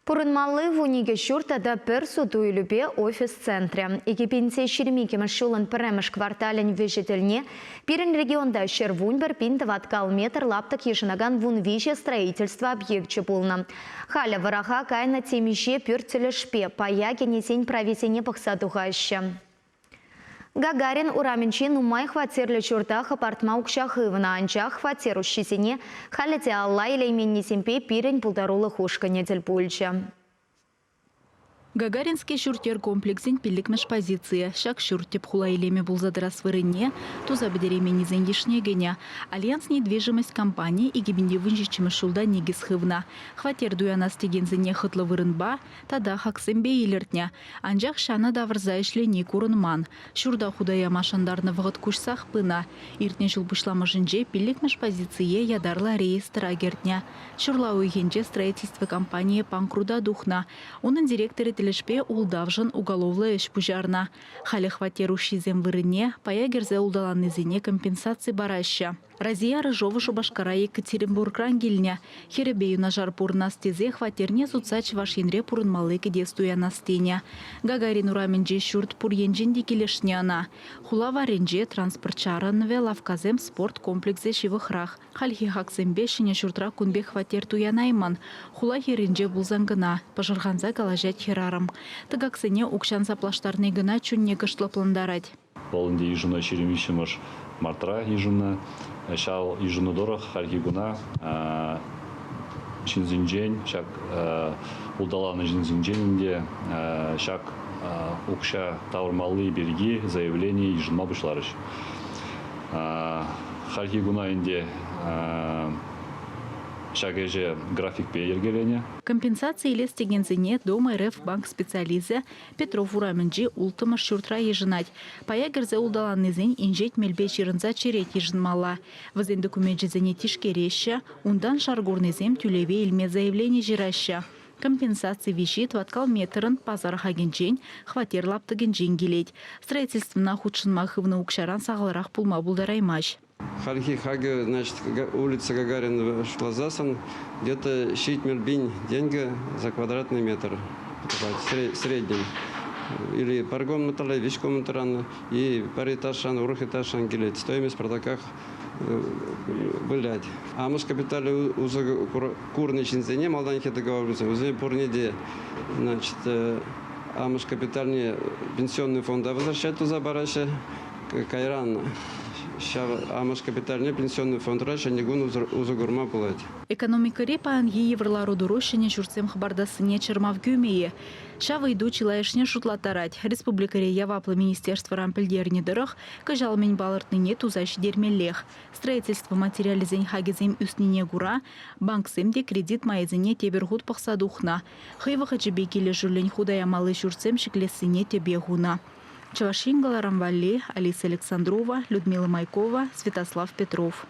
Пурынмалы вуниге шуртада пір суду үліпе офис-центре. Екипенсе шеремекемі шулын піріміш кварталін вежетіліне, пирен регионда шервун бір пинті ваткал метр лаптық ешінаган вун виже строительства объектче булна. Халя вараха кайна темеше пүртілі шпе, пая кенесен правесене пықсадуға іші. Гагарин ураменчен умай хватерлі чуртах апартма укшахывна анчах хватеру шисене халете алла илейменне семпе пирен пулдарулы хушкане дел пульча. Гагаринский шуртер комплексен пилікмеш позиция. Шак шуртеп хула илеме булзадырас вырынне, туза бедереме ешнегене. Альянс недвижимость компании и гибенде вынжичемі шулда негіз хывна. Хватер дуяна стегензене хытлы вырынба, тада хаксембе илертня. Анжақ шана давырза ишлени курынман. Шурда худая машандарны вғыт кушсах пына. Иртне жыл бушламы жынже пилікмеш позиция ядарла реестра гертня. Шурла уйгенже строительство компании панкруда духна. Оның директоры Лешпе улдавжын уголовлы эш пужарна. Халі хватеру шизем вырыне, пая герзе улдаланны зене компенсации бараща. Разия Рыжова Шубашкара Екатеринбург рангильня. Херебею на жарпур на стезе хватерне зуцач вашинре пурынмалы кедестуя на стене. Гагарин ураменже шурт пурьенжен дикелешняна. Хула варенже транспортчарынве лавказем спорт комплексе шивыхрах. Хальхи хаксембе шине шуртра кунбе хватер туянайман. Хула херенже булзангына. Пажырганза калажать херарам. Тыгаксене укшан заплаштарны гына чунне кышлапландарать. Полынде ежуна черемишемыш мартра ежуна. Шал ежуна дорох хальхигуна. Шинзинжен, шак удаланы шинзинженінде, шак укша тавырмалы берги заявление ежуна бұшларыш. Хальхигуна инде шагеже график пейергелене. Компенсация или стегензине дома РФ банк специализе Петров ураменджи ултыма шуртра ежинать. Паягерзе улдаланнызен инжет мельбе чирынза черет ежинмала. Вазен документжезене тишкереща, ундан шаргурнезем тюлеве илме заявление жираща. Компенсация вещит ваткал метрын пазар хагенчен, хватер лаптыгенчен гелеть. Строительство на худшинмах в наукшаран сағаларах пулма булдараймаш. Хальхи хаги, значит, улица Гагарина шла засан, где-то щит мербинь деньги за квадратный метр, средний. Или паргон металла, вишком метрана, и париташан, урухиташан гилет. Стоимость в продаках блядь. А мы с капитали уза курный чинзене, молданьки договорились, узы порниде, значит, а мы с капитальные пенсионные фонды возвращать туда бараще, кайран. Амаш капитальный пенсионный фонд раньше не гуну узагурма платить. Экономика репа анги еврлару дорощине чурцем хабардасыне чермав гюмее. Шава иду чилаешне шутлатарать. Республика Явапла министерство рампельдерни дорог, кажал мень балартныне тузащ дермелех. Строительство материализень хагезем үстнине гура, банк семде кредит майзене тебергут пахсадухна. Хайваха чебекеле жулень худая малы чурцем шиклесыне тебегуна. Чавашин Галарамвали, Алиса Александрова, Людмила Майкова, Святослав Петров.